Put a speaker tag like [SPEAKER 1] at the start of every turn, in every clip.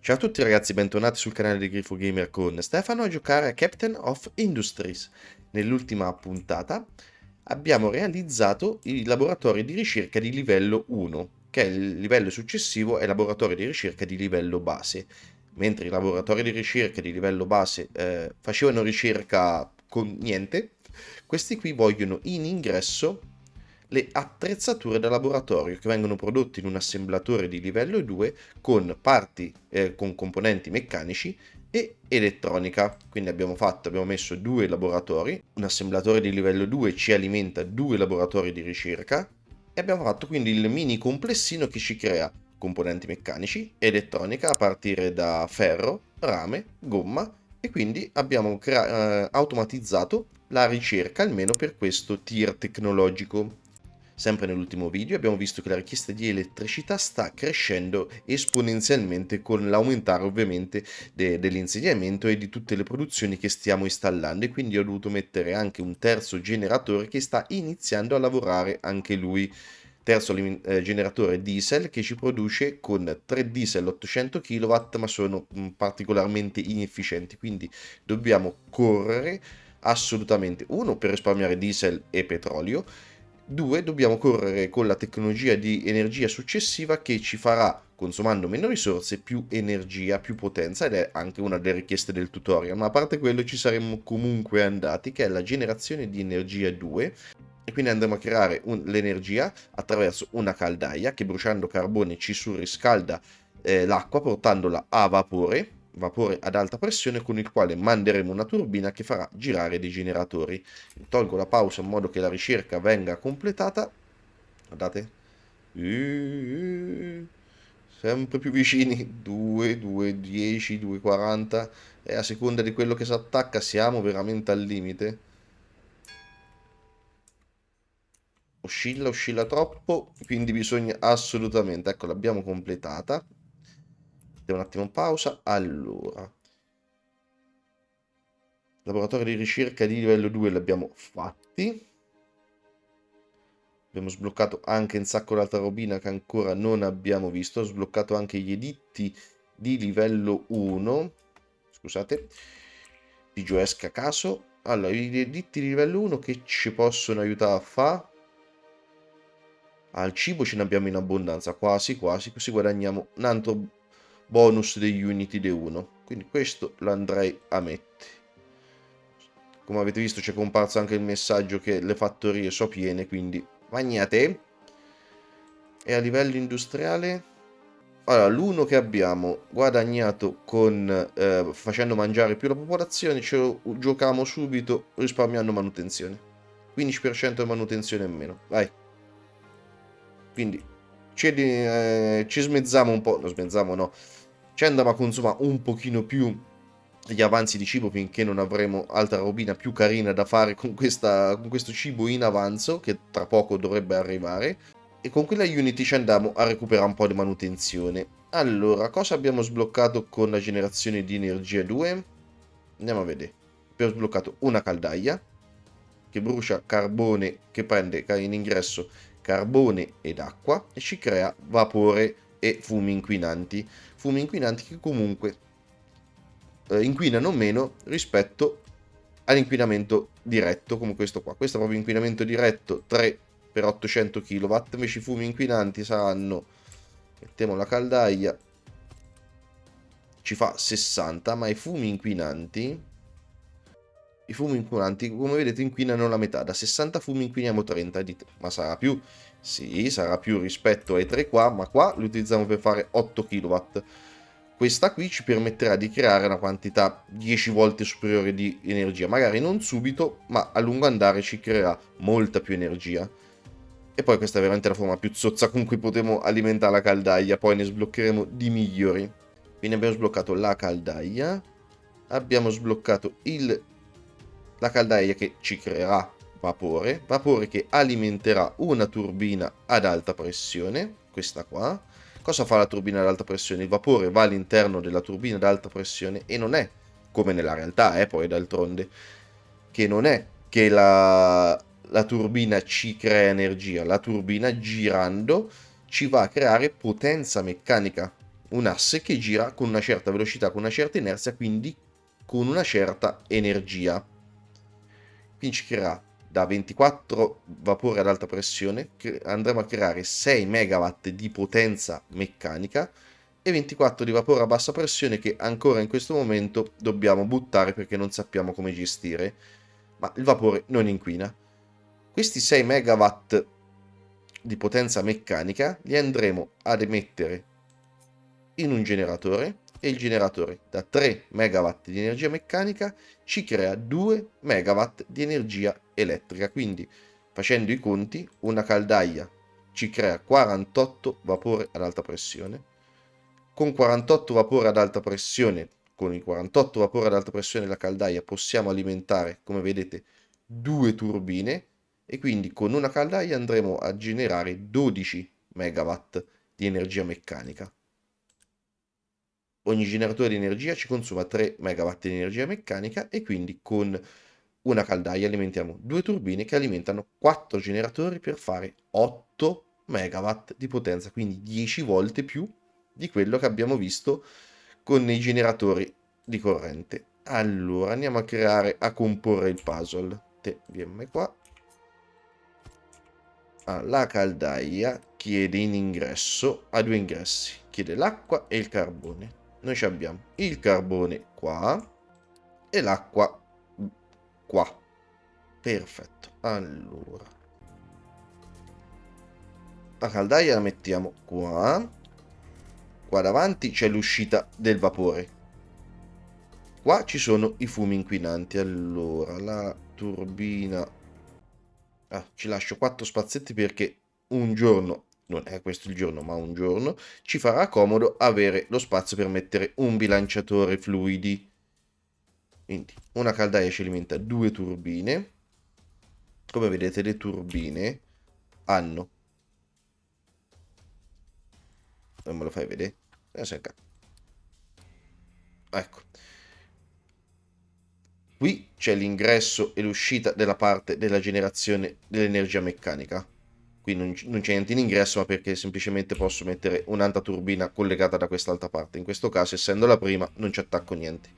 [SPEAKER 1] Ciao a tutti ragazzi, bentornati sul canale di Grifo Gamer con Stefano a giocare a Captain of Industries. Nell'ultima puntata abbiamo realizzato i laboratori di ricerca di livello 1, che è il livello successivo ai laboratori di ricerca di livello base. Mentre i laboratori di ricerca di livello base facevano ricerca con niente, questi qui vogliono in ingresso le attrezzature da laboratorio che vengono prodotte in un assemblatore di livello 2 con con componenti meccanici e elettronica. Quindi abbiamo messo due laboratori, un assemblatore di livello 2 ci alimenta due laboratori di ricerca e abbiamo fatto quindi il mini complessino che ci crea componenti meccanici, elettronica a partire da ferro, rame, gomma e quindi abbiamo automatizzato la ricerca almeno per questo tier tecnologico. Sempre nell'ultimo video abbiamo visto che la richiesta di elettricità sta crescendo esponenzialmente con l'aumentare ovviamente dell'insediamento e di tutte le produzioni che stiamo installando, e quindi ho dovuto mettere anche un terzo generatore che sta iniziando a lavorare anche lui. Generatore diesel che ci produce con 3 diesel 800 kW, ma sono particolarmente inefficienti, quindi dobbiamo correre assolutamente, uno, per risparmiare diesel e petrolio. Due, dobbiamo correre con la tecnologia di energia successiva che ci farà, consumando meno risorse, più energia, più potenza, ed è anche una delle richieste del tutorial. Ma a parte quello ci saremmo comunque andati, che è la generazione di energia 2, e quindi andremo a creare l'energia attraverso una caldaia che, bruciando carbone, ci surriscalda l'acqua portandola a vapore ad alta pressione, con il quale manderemo una turbina che farà girare dei generatori. Tolgo la pausa in modo che la ricerca venga completata. Guardate. Sempre più vicini. 2, 2, 10, 2,40. E a seconda di quello che si attacca siamo veramente al limite. Oscilla troppo, quindi bisogna assolutamente. Ecco, l'abbiamo completata. Mettiamo un attimo in pausa. Allora, laboratorio di ricerca di livello 2 l'abbiamo fatti. Abbiamo sbloccato anche un sacco d'altra robina che ancora non abbiamo visto. Ho sbloccato anche gli editti di livello 1. Scusate, di Gioesca a caso. Allora, gli editti di livello 1 che ci possono aiutare a fare? Al cibo ce ne abbiamo in abbondanza, quasi quasi, così guadagniamo un altro bonus degli Unity di 1. Quindi questo lo andrei a mettere. Come avete visto c'è comparso anche il messaggio che le fattorie sono piene, quindi vagnate. E a livello industriale, allora, l'uno che abbiamo guadagnato facendo mangiare più la popolazione, ce lo giochiamo subito risparmiando manutenzione. 15% di manutenzione in meno, vai. Quindi ci smezziamo un po', no, smezziamo no, ci andiamo a consumare un pochino più gli avanzi di cibo finché non avremo altra robina più carina da fare con questo cibo in avanzo che tra poco dovrebbe arrivare. E con quella Unity ci andiamo a recuperare un po' di manutenzione. Allora, cosa abbiamo sbloccato con la generazione di energia 2? Andiamo a vedere. Abbiamo sbloccato una caldaia che brucia carbone, che prende in ingresso carbone ed acqua e ci crea vapore e fumi inquinanti. Fumi inquinanti che comunque inquinano meno rispetto all'inquinamento diretto, come questo qua. Questo è proprio inquinamento diretto 3 per 800 kW, invece i fumi inquinanti saranno, mettiamo la caldaia, ci fa 60, ma i fumi inquinanti, come vedete, inquinano la metà. Da 60 fumi inquiniamo 30. Dite, ma sarà più? Sì, sarà più rispetto ai 3 qua, ma qua li utilizziamo per fare 8 kW. Questa qui ci permetterà di creare una quantità 10 volte superiore di energia. Magari non subito, ma a lungo andare ci creerà molta più energia. E poi questa è veramente la forma più zozza con cui potremo alimentare la caldaia. Poi ne sbloccheremo di migliori. Quindi abbiamo sbloccato la caldaia. Abbiamo sbloccato la caldaia che ci creerà vapore che alimenterà una turbina ad alta pressione, questa qua. Cosa fa la turbina ad alta pressione? Il vapore va all'interno della turbina ad alta pressione e non è come nella realtà, poi d'altronde, che non è che la turbina ci crea energia, la turbina girando ci va a creare potenza meccanica. un asse che gira con una certa velocità, con una certa inerzia, quindi con una certa energia. Quindi ci creerà da 24 vapore ad alta pressione, andremo a creare 6 megawatt di potenza meccanica e 24 di vapore a bassa pressione che ancora in questo momento dobbiamo buttare perché non sappiamo come gestire, ma il vapore non inquina. Questi 6 megawatt di potenza meccanica li andremo ad emettere in un generatore e il generatore da 3 megawatt di energia meccanica ci crea 2 megawatt di energia elettrica. Quindi facendo i conti, una caldaia ci crea 48 vapore ad alta pressione. Con 48 vapore ad alta pressione, con i 48 vapori ad alta pressione della caldaia possiamo alimentare, come vedete, 2 turbine e quindi con una caldaia andremo a generare 12 megawatt di energia meccanica. Ogni generatore di energia ci consuma 3 megawatt di energia meccanica e quindi con una caldaia alimentiamo 2 turbine che alimentano 4 generatori per fare 8 megawatt di potenza, quindi 10 volte più di quello che abbiamo visto con i generatori di corrente. Allora andiamo a comporre il puzzle. Te vieni qua. La caldaia chiede in ingresso, ha 2 ingressi, chiede l'acqua e il carbone. Noi abbiamo il carbone qua e l'acqua qua. Perfetto. Allora, la caldaia la mettiamo qua. Qua davanti c'è l'uscita del vapore. Qua ci sono i fumi inquinanti. Allora, la turbina... ci lascio 4 spazietti perché un giorno, non è questo il giorno, ma un giorno, ci farà comodo avere lo spazio per mettere un bilanciatore fluidi. Quindi una caldaia ci alimenta 2 turbine. Come vedete le turbine hanno... Non me lo fai vedere? Ecco. Qui c'è l'ingresso e l'uscita della parte della generazione dell'energia meccanica. Qui non c'è niente in ingresso, ma perché semplicemente posso mettere un'altra turbina collegata da quest'altra parte. In questo caso, essendo la prima, non ci attacco niente.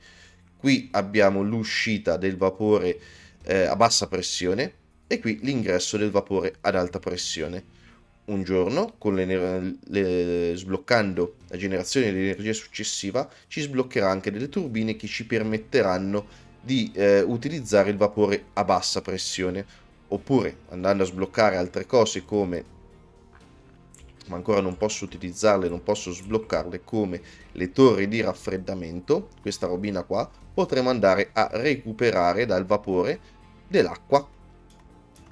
[SPEAKER 1] Qui abbiamo l'uscita del vapore a bassa pressione e qui l'ingresso del vapore ad alta pressione. Un giorno, sbloccando la generazione di energia successiva, ci sbloccherà anche delle turbine che ci permetteranno di utilizzare il vapore a bassa pressione, oppure andando a sbloccare altre cose come, ma ancora non posso utilizzarle, non posso sbloccarle, come le torri di raffreddamento, questa robina qua, potremo andare a recuperare dal vapore dell'acqua.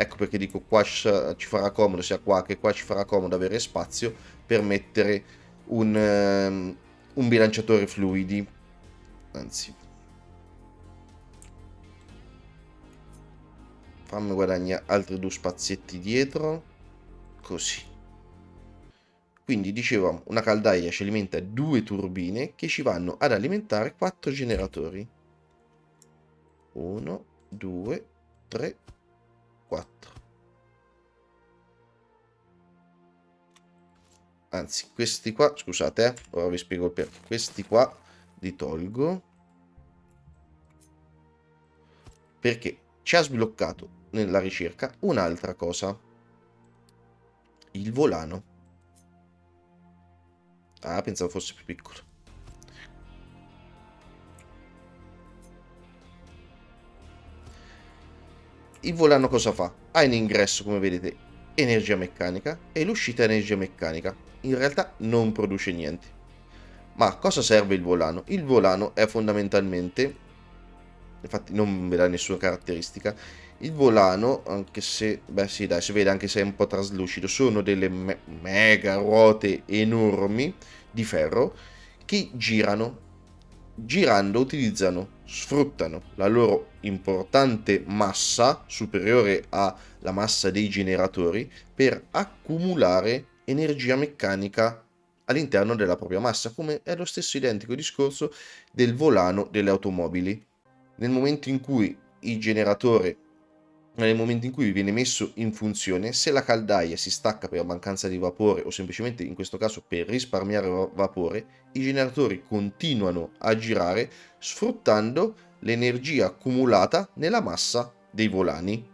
[SPEAKER 1] Ecco perché dico qua ci farà comodo, sia qua che qua ci farà comodo avere spazio per mettere un bilanciatore fluidi. Anzi, fammi guadagnare altri 2 spazietti dietro, così. Quindi dicevamo, una caldaia ci alimenta 2 turbine che ci vanno ad alimentare 4 generatori. 1, 2, 3, 4. Anzi, questi qua, scusate, ora vi spiego il perché. Questi qua li tolgo perché ci ha sbloccato nella ricerca un'altra cosa. Il volano. Pensavo fosse più piccolo. Il volano cosa fa? Ha in ingresso, come vedete, energia meccanica e l'uscita energia meccanica. In realtà non produce niente. Ma a cosa serve il volano? Il volano è fondamentalmente, infatti non ve dà nessuna caratteristica, il volano, anche se, beh sì dai, si vede anche se è un po' traslucido, sono delle mega ruote enormi di ferro che girano. Girando sfruttano la loro importante massa, superiore alla massa dei generatori, per accumulare energia meccanica all'interno della propria massa, come è lo stesso identico discorso del volano delle automobili. Nel momento in cui il generatore nel momento in cui viene messo in funzione, se la caldaia si stacca per mancanza di vapore o semplicemente in questo caso per risparmiare vapore, i generatori continuano a girare sfruttando l'energia accumulata nella massa dei volani.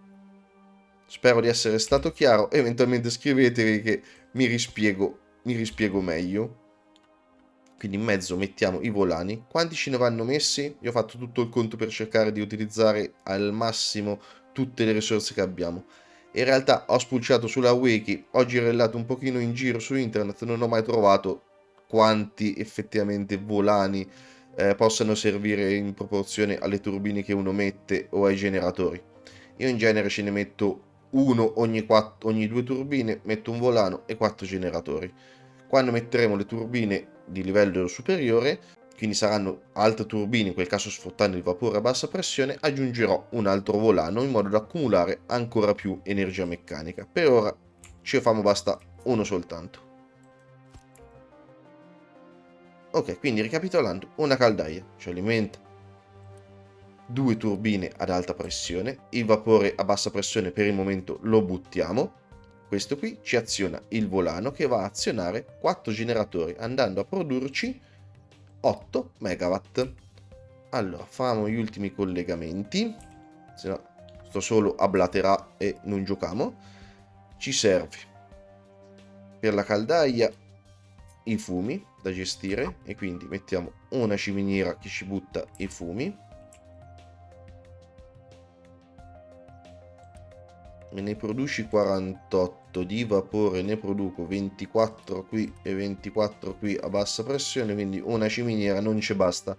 [SPEAKER 1] Spero di essere stato chiaro, eventualmente scrivetevi che mi rispiego meglio. Quindi in mezzo mettiamo i volani. Quanti ce ne vanno messi? Io ho fatto tutto il conto per cercare di utilizzare al massimo tutte le risorse che abbiamo. In realtà ho spulciato sulla wiki, ho girellato un pochino in giro su internet, non ho mai trovato quanti effettivamente volani possano servire in proporzione alle turbine che uno mette o ai generatori. Io in genere ce ne metto uno ogni due turbine, metto un volano e 4 generatori. Quando metteremo le turbine di livello superiore, quindi saranno altre turbine, in quel caso sfruttando il vapore a bassa pressione, aggiungerò un altro volano in modo da accumulare ancora più energia meccanica. Per ora ci famo basta uno soltanto. Ok, quindi ricapitolando, una caldaia ci alimenta, due turbine ad alta pressione, il vapore a bassa pressione per il momento lo buttiamo. Questo qui ci aziona il volano che va a azionare 4 generatori andando a produrci 8 megawatt. Allora, facciamo gli ultimi collegamenti, se no sto solo a blaterà e non giochiamo. Ci serve per la caldaia i fumi da gestire e quindi mettiamo una ciminiera che ci butta i fumi. Me ne produci 48 di vapore, ne produco 24 qui e 24 qui a bassa pressione, quindi una ciminiera non ci basta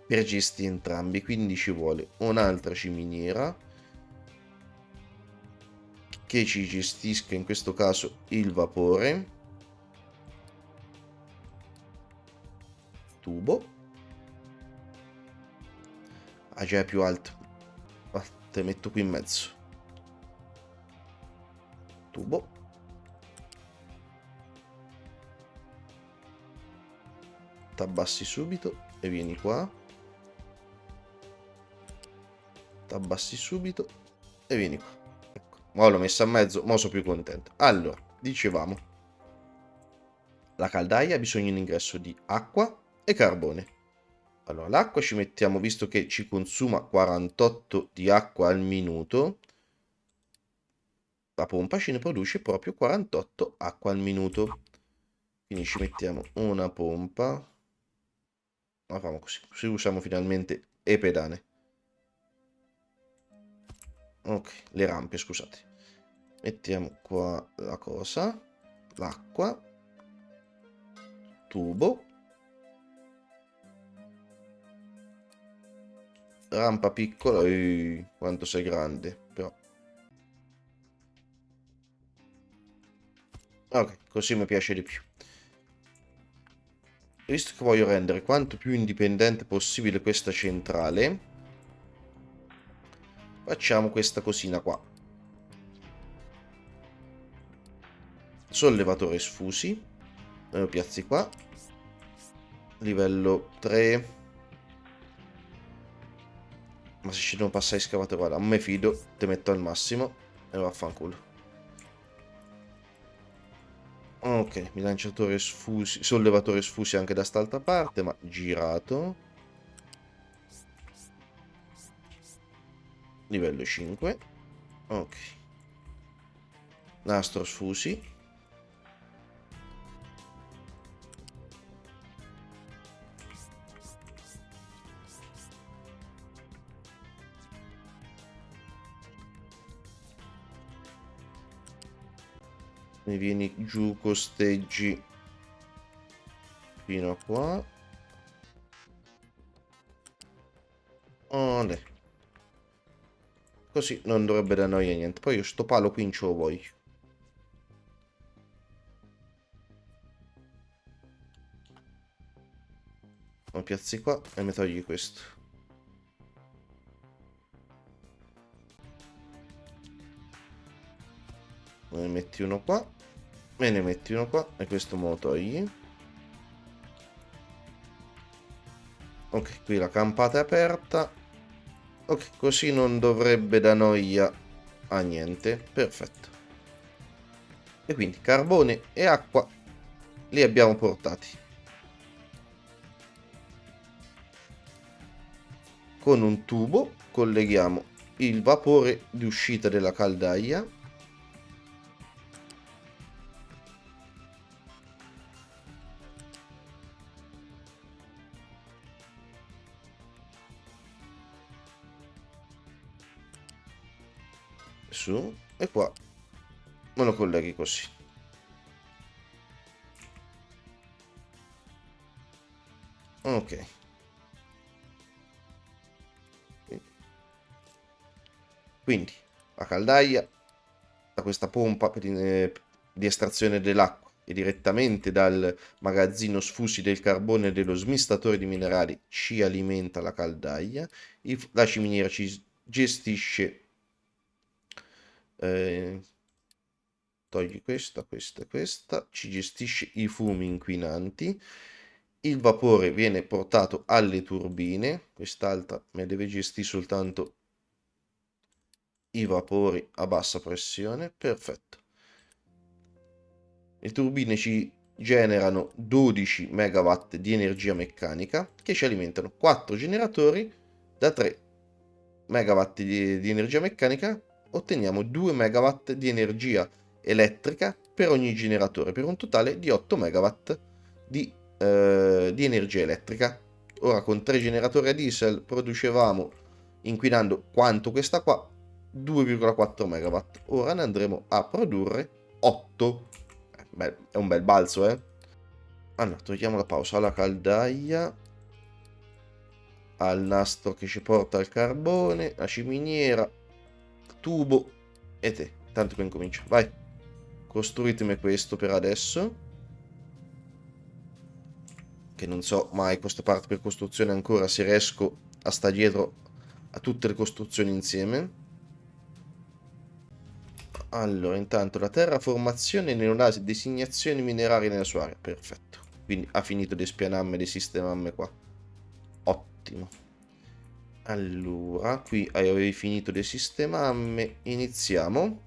[SPEAKER 1] per gestire entrambi, quindi ci vuole un'altra ciminiera che ci gestisca in questo caso il vapore. Tubo. Ah, già è più alto. Ah, te metto qui in mezzo. Tubo. T'abbassi subito e vieni qua. T'abbassi subito e vieni qua. Ecco, ora l'ho messa a mezzo, ma sono più contento. Allora, dicevamo, la caldaia ha bisogno di un ingresso di acqua e carbone. Allora, l'acqua ci mettiamo, visto che ci consuma 48 di acqua al minuto, la pompa ce ne produce proprio 48 acqua al minuto. Quindi ci mettiamo una pompa. La facciamo così usiamo finalmente e pedane. Ok, le rampe, scusate. Mettiamo qua la cosa, l'acqua, tubo, rampa piccola, quanto sei grande, però. Ok, così mi piace di più. Visto che voglio rendere quanto più indipendente possibile questa centrale, facciamo questa cosina qua. Sollevatore sfusi, lo piazzi qua, livello 3. Ma se ci devo passare scavato, guarda, non me fido, te metto al massimo e vaffanculo. Ok, bilanciatore sfusi, sollevatore sfusi anche da st'altra parte, ma girato. Livello 5. Ok. Nastro sfusi. Mi vieni giù, costeggi fino a qua. Olè. Così non dovrebbe da noia niente. Poi io sto palo qui in ce lo voglio. Lo piazzi qua e mi togli questo. Me ne metti uno qua. Me ne metti uno qua e questo me lo togli. Ok, qui la campata è aperta. Ok, così non dovrebbe da noia a niente, perfetto. E quindi carbone e acqua li abbiamo portati. Con un tubo colleghiamo il vapore di uscita della caldaia su e qua me lo colleghi così. Ok. Quindi la caldaia da questa pompa di estrazione dell'acqua e direttamente dal magazzino sfusi del carbone e dello smistatore di minerali ci alimenta la caldaia. La ciminiera ci gestisce, eh, togli questa, questa e questa, ci gestisce i fumi inquinanti. Il vapore viene portato alle turbine, quest'altra me deve gestire soltanto i vapori a bassa pressione, perfetto. Le turbine ci generano 12 MW di energia meccanica che ci alimentano 4 generatori da 3 MW di energia meccanica, otteniamo 2 MW di energia elettrica per ogni generatore, per un totale di 8 MW di energia elettrica. Ora con 3 generatori a diesel producevamo, inquinando quanto questa qua, 2,4 MW. Ora ne andremo a produrre 8. Beh, è un bel balzo, eh? Allora, togliamo la pausa alla caldaia, al nastro che ci porta al carbone, la ciminiera, tubo e te. Tanto che incomincio. Vai. Costruitemi questo per adesso. Che non so mai questa parte per costruzione ancora se riesco a sta dietro a tutte le costruzioni insieme. Allora, intanto la terraformazione non ha designazioni minerarie nella sua area. Perfetto. Quindi ha finito di spianarmi e di sistemarmi qua. Ottimo. Allora, qui avevi finito di sistemarmi. Iniziamo.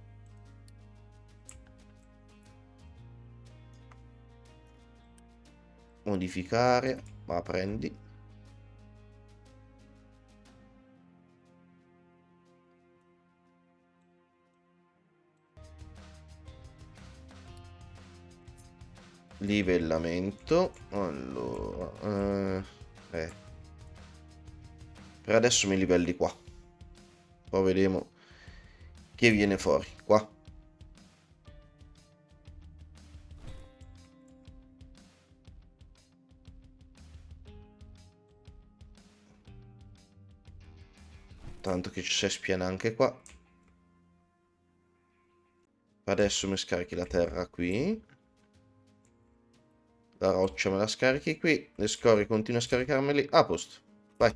[SPEAKER 1] Modificare. Ma prendi. Livellamento. Allora. Per adesso mi livelli qua. Poi vediamo che viene fuori. Qua. Tanto che ci si spiana anche qua. Adesso mi scarichi la terra qui. La roccia me la scarichi qui. Le scorie continua a scaricarmeli. A posto. Vai.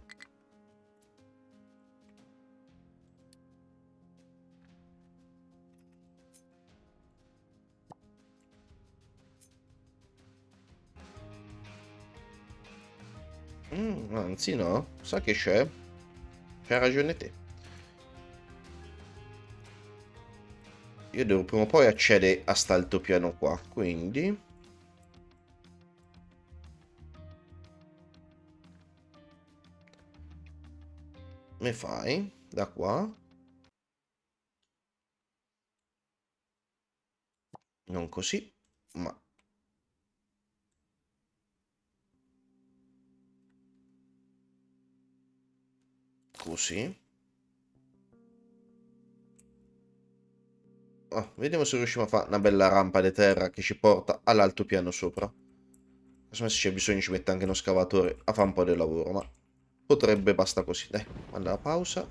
[SPEAKER 1] Anzi no. Sa che c'è? C'hai ragione te. Io devo prima o poi accedere a st'altopiano qua. Quindi... me fai da qua. Non così, ma così. Vediamo se riusciamo a fare una bella rampa di terra che ci porta all'altopiano sopra. Se c'è bisogno ci mette anche uno scavatore a fare un po' del lavoro, ma potrebbe basta così. Dai, manda la pausa.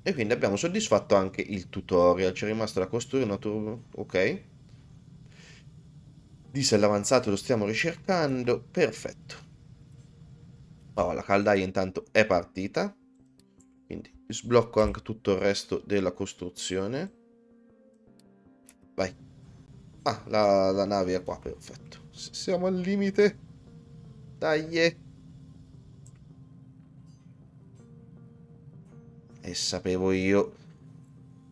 [SPEAKER 1] E quindi abbiamo soddisfatto anche il tutorial. Ci è rimasto da costruire una turbo. Ok. Diesel avanzato lo stiamo ricercando. Perfetto. Oh, la caldaia intanto è partita. Quindi sblocco anche tutto il resto della costruzione. Vai. Ah, la nave è qua, perfetto. Siamo al limite. Dai. E sapevo io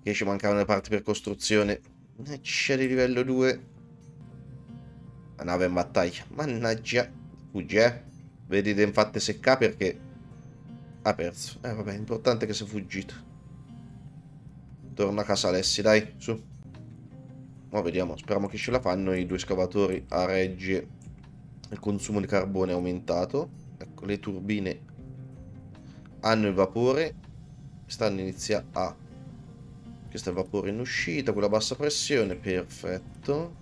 [SPEAKER 1] che ci mancavano le parti per costruzione. C'è di livello 2. La nave in battaglia. Mannaggia. Fugge, eh. Vedete infatti secca perché ha perso. Vabbè, l'importante è che sia fuggito. Torna a casa Alessi, dai, su. Ma vediamo, speriamo che ce la fanno i due scavatori a regge. Il consumo di carbone è aumentato. Ecco, le turbine hanno il vapore. Stanno iniziando a... Questo è il vapore in uscita, quella a bassa pressione, perfetto.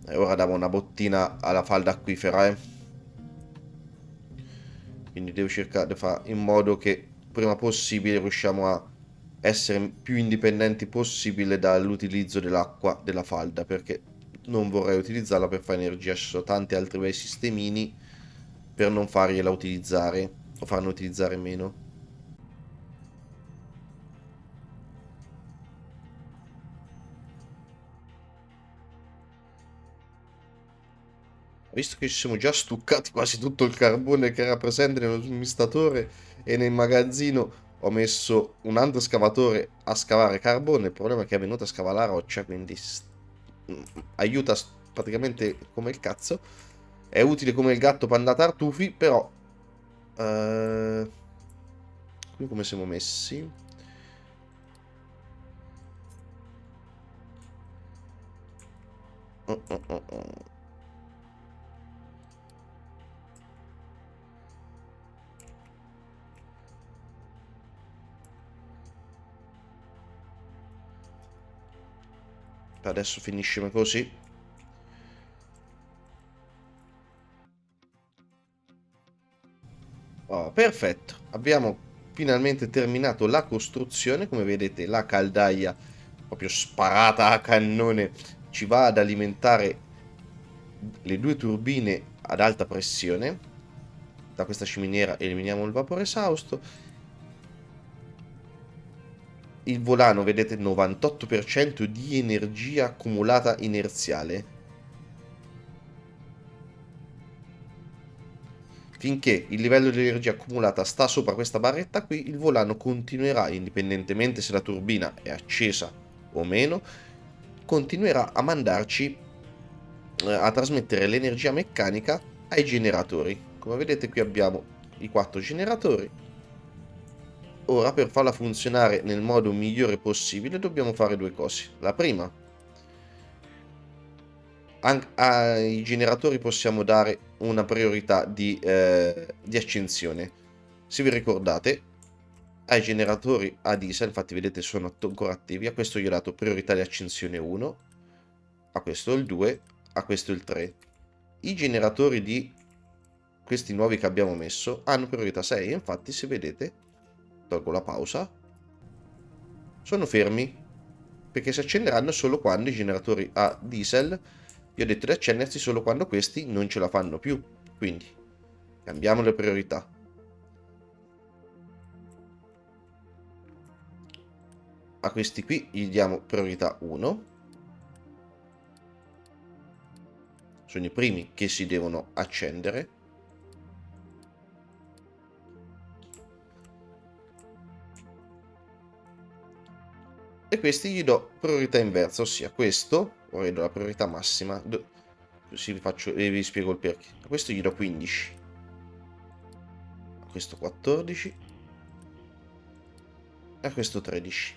[SPEAKER 1] E ora diamo una bottina alla falda acquifera, Quindi devo cercare di fare in modo che prima possibile riusciamo a essere più indipendenti possibile dall'utilizzo dell'acqua della falda, perché non vorrei utilizzarla per fare energia. Ci sono tanti altri bei sistemini per non fargliela utilizzare o farne utilizzare meno. Visto che ci siamo già stuccati quasi tutto il carbone che era presente nello smistatore e nel magazzino, ho messo un altro scavatore a scavare carbone. Il problema è che è venuto a scavare la roccia, quindi aiuta praticamente come il cazzo. È utile come il gatto panda tartufi, però... qui come siamo messi? Oh, oh, oh, oh. Adesso finisce così. Oh, perfetto, abbiamo finalmente terminato la costruzione. Come vedete, la caldaia proprio sparata a cannone ci va ad alimentare le due turbine ad alta pressione. Da questa ciminiera eliminiamo il vapore esausto. Il volano, vedete, 98% di energia accumulata inerziale. Finché il livello di energia accumulata sta sopra questa barretta qui, il volano continuerà, indipendentemente se la turbina è accesa o meno, continuerà a mandarci, a trasmettere l'energia meccanica ai generatori. Come vedete qui abbiamo i 4 generatori. Ora, per farla funzionare nel modo migliore possibile, dobbiamo fare due cose. La prima, ai generatori possiamo dare una priorità di accensione. Se vi ricordate, ai generatori a diesel, infatti vedete sono ancora attivi, a questo gli ho dato priorità di accensione 1, a questo il 2, a questo il 3. I generatori di questi nuovi che abbiamo messo hanno priorità 6, infatti se vedete, tolgo la pausa, sono fermi, perché si accenderanno solo quando i generatori a diesel, vi ho detto di accendersi solo quando questi non ce la fanno più. Quindi cambiamo le priorità. A questi qui gli diamo priorità 1. Sono i primi che si devono accendere. E questi gli do priorità inversa, ossia questo, ora gli do la priorità massima, così vi spiego il perché. A questo gli do 15, a questo 14 e a questo 13.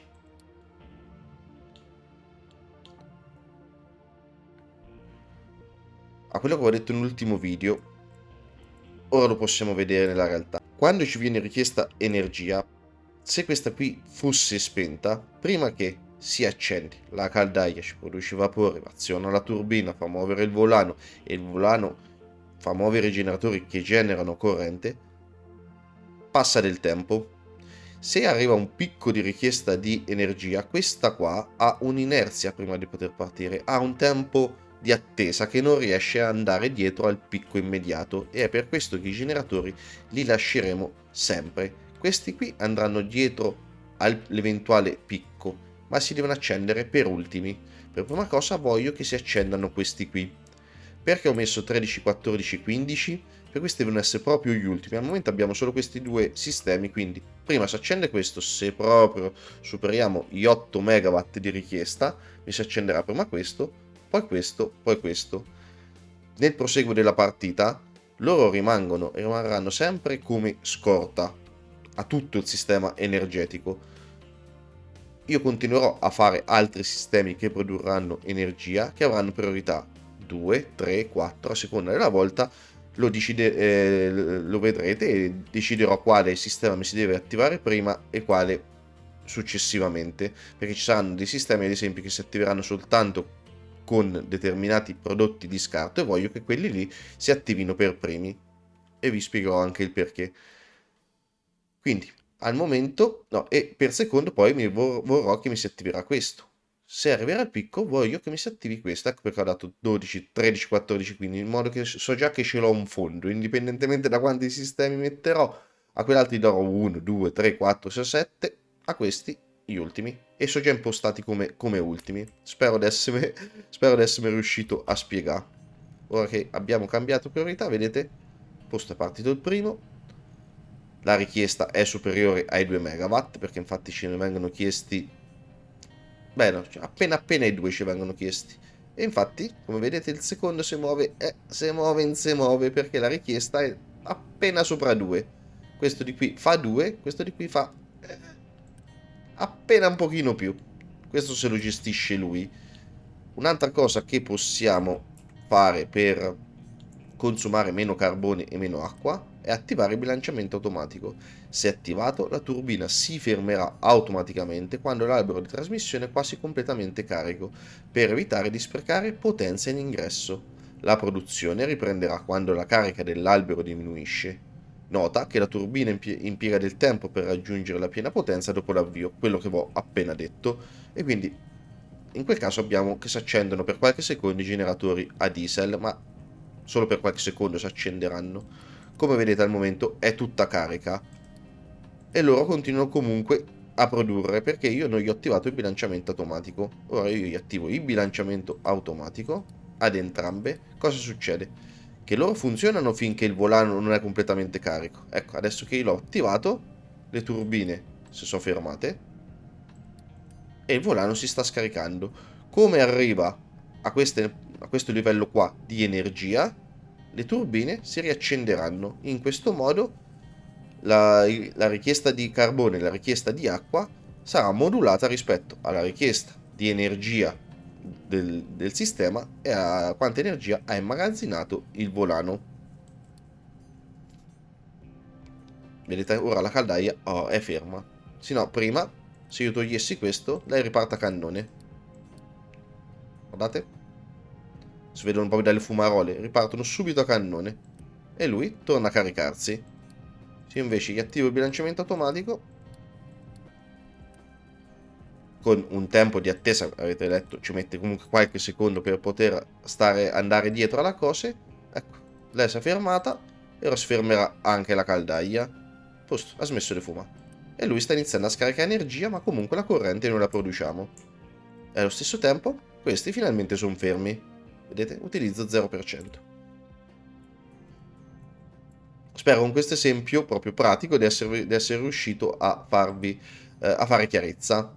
[SPEAKER 1] A quello che ho detto nell'ultimo video, ora lo possiamo vedere nella realtà. Quando ci viene richiesta energia, se questa qui fosse spenta, prima che si accende la caldaia, ci produce vapore, aziona la turbina, fa muovere il volano e il volano fa muovere i generatori che generano corrente, passa del tempo. Se arriva un picco di richiesta di energia, questa qua ha un'inerzia prima di poter partire, ha un tempo di attesa che non riesce a andare dietro al picco immediato, e è per questo che i generatori li lasceremo sempre. Questi qui andranno dietro all'eventuale picco, ma si devono accendere per ultimi. Per prima cosa voglio che si accendano questi qui. Perché ho messo 13, 14, 15? Per questi devono essere proprio gli ultimi. Al momento abbiamo solo questi due sistemi, quindi prima si accende questo, se proprio superiamo gli 8 megawatt di richiesta, mi si accenderà prima questo, poi questo, poi questo. Nel proseguo della partita, loro rimarranno sempre come scorta a tutto il sistema energetico. Io continuerò a fare altri sistemi che produrranno energia, che avranno priorità 2, 3, 4 a seconda della volta. Lo vedrete e deciderò quale sistema mi si deve attivare prima e quale successivamente, perché ci saranno dei sistemi ad esempio che si attiveranno soltanto con determinati prodotti di scarto e voglio che quelli lì si attivino per primi e vi spiegherò anche il perché. Quindi al momento, no, e per secondo poi vorrò che mi si attiverà questo. Se arriverà il picco voglio che mi si attivi questo, ecco perché ho dato 12, 13, 14, quindi in modo che so già che ce l'ho un fondo, indipendentemente da quanti sistemi metterò, a quell'altro gli darò 1, 2, 3, 4, 6, 7, a questi gli ultimi, e so già impostati come ultimi. Spero di essermi riuscito a spiegare. Ora che abbiamo cambiato priorità, vedete, posto è partito il primo, la richiesta è superiore ai 2 megawatt, perché infatti ce ne vengono chiesti, beh no, cioè appena i due ci vengono chiesti. E infatti, come vedete, il secondo si muove, si muove, perché la richiesta è appena sopra 2. Questo di qui fa 2, questo di qui fa appena un pochino più. Questo se lo gestisce lui. Un'altra cosa che possiamo fare per consumare meno carbone e meno acqua è attivare il bilanciamento automatico. Se attivato, la turbina si fermerà automaticamente quando l'albero di trasmissione è quasi completamente carico, per evitare di sprecare potenza in ingresso. La produzione riprenderà quando la carica dell'albero diminuisce. Nota che la turbina impiega del tempo per raggiungere la piena potenza dopo l'avvio, quello che vi ho appena detto, e quindi in quel caso abbiamo che si accendono per qualche secondo i generatori a diesel, ma solo per qualche secondo si accenderanno. Come vedete al momento è tutta carica e loro continuano comunque a produrre perché io non gli ho attivato il bilanciamento automatico. Ora io gli attivo il bilanciamento automatico ad entrambe. Cosa succede? Che loro funzionano finché il volano non è completamente carico. Ecco, adesso che io l'ho attivato, le turbine si sono fermate e il volano si sta scaricando. Come arriva a questo livello qua di energia, le turbine si riaccenderanno. In questo modo la richiesta di carbone e la richiesta di acqua sarà modulata rispetto alla richiesta di energia del sistema e a quanta energia ha immagazzinato il volano. Vedete, ora la caldaia è ferma. Se no, prima, se io togliessi questo, lei riparte a cannone. Guardate, si vedono proprio dalle fumarole, ripartono subito a cannone. E lui torna a caricarsi. Se io invece gli attivo il bilanciamento automatico, con un tempo di attesa, avete letto, ci mette comunque qualche secondo per poter andare dietro alla cose. Ecco, lei si è fermata e ora si fermerà anche la caldaia. Posto, ha smesso di fumare. E lui sta iniziando a scaricare energia, ma comunque la corrente noi la produciamo. E allo stesso tempo, questi finalmente sono fermi. Vedete? Utilizzo 0%. Spero con questo esempio proprio pratico di essere riuscito a fare chiarezza.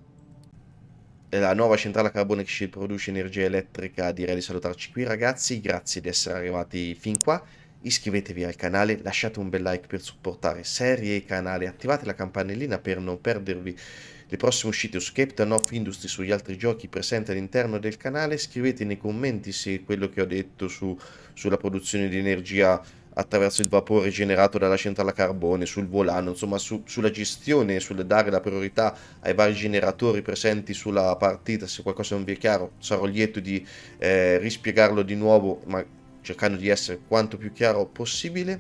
[SPEAKER 1] La nuova centrale a carbone che ci produce energia elettrica, direi di salutarci qui ragazzi, grazie di essere arrivati fin qua, iscrivetevi al canale, lasciate un bel like per supportare serie e canale, attivate la campanellina per non perdervi le prossime uscite su Captain of Industry, sugli altri giochi presenti all'interno del canale, scrivete nei commenti se quello che ho detto sulla produzione di energia attraverso il vapore generato dalla centrale a carbone, sul volano, insomma sulla gestione, sul dare la priorità ai vari generatori presenti sulla partita. Se qualcosa non vi è chiaro sarò lieto di rispiegarlo di nuovo, ma cercando di essere quanto più chiaro possibile.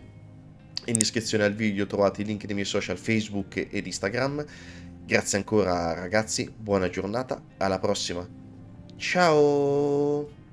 [SPEAKER 1] In descrizione al video trovate i link dei miei social Facebook ed Instagram. Grazie ancora ragazzi, buona giornata, alla prossima. Ciao!